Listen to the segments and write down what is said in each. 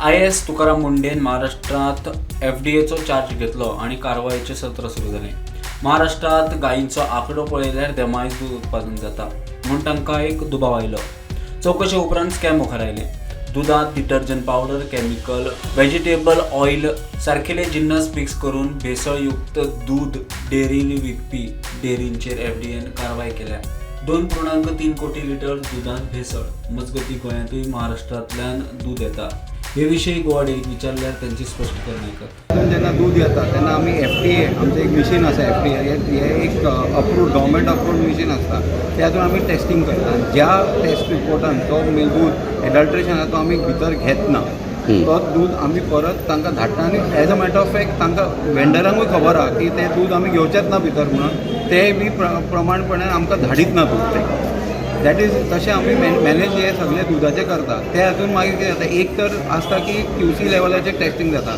IAS Tukaram mundane महाराष्ट्रात FDAचो charge घेतलो आणि कारवाईचे सत्र सुरू झाले. महाराष्ट्रात गायींचो आंकडो पळयल्यार देमायज दूध उत्पादन जाता म्हूण तांकां एक दुबाव आयलो. चौकशे उपरांत स्कॅम मुखार आयले. दुधात detergent powder, chemical, vegetable oil सारकेले जिन्नस मिक्स करून भेसळयुक्त दूध डेअरींनी विकपी डेअरींचेर FDAन कारवाय केल्या. 2.3 कोटी लिटर दुधांत भेसळ. मजगतीं गोंयांतूय महाराष्ट्रांतल्यान दूध येता. हे विशयी गोवा डेअरीक विचारल्यार त्यांची स्पश्टीकरण आयकत. जेन्ना दूध येता तेन्ना आमी FDA आमचें एक मिशीन आसा. FDA हे एक अप्रूव्ड गव्हर्मेंट अप्रूव्ड मिशीन आसता. ते हातून आमी टेस्टिंग करता. ज्या टेस्ट रिपोर्टान तो दूध एडल्ट्रेशन आसा तो आमी भितर घेत ना. तो दूध आमी परत तांकां धाडटा आनी as a matter of fact तांकां वेंडरांकूय खबर आहा की तें दूध आमी घेवचेंच ना भितर म्हणून ते बी प्रमाणपणान आमकां धाडीत ना दूध तें. दॅट इज तशें आमी मॅनेज हे सगळे दुधाचें करता. ते हातून मागीर कितें जाता, एक तर आसता की QC लेवलाचेर टेस्टिंग जाता.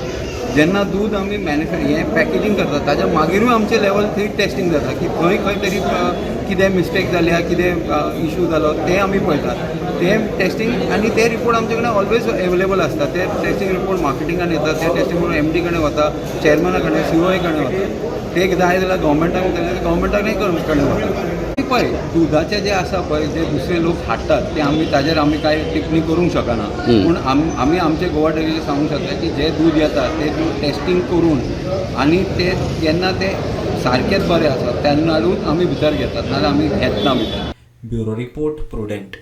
जेन्ना दूध आमी हे पॅकेजींग करता ताच्या मागीरूय आमचे लेवल 3 टेस्टिंग जाता की खंय खंय तरी कितें मिस्टेक जाली हा, कितें इशू जालो ते आमी पळयतात. ते टेस्टिंग आनी ते रिपोर्ट आमचे कडेन ऑलवेज अवेलेबल आसता. ते टेस्टिंग रिपोर्ट मार्केटिंगान येता, ते टेस्टिंग रिपोर्ट MD कडेन वता, चॅरमना कडेन, COA कडेन वता. ते जाय जाल्यार गव्हर्मेंटाकूय कडेन वता. पळय दुधाचें जें आसा पळय जे दुसरे लोक हाडटात ते ताजेर आमी कांय टिप्पणी करूंक शकना. पूण आमी आमचे गोवा डेअरीचे सांगूंक शकता की जे दूध येता ते दूध टेस्टिंग करून आनी ते जेन्ना ते सारकेंच बरें आसा तेन्नाच आमी भितर घेतात, नाजाल्यार आमी घेत ना भितर. Bureau report prudent.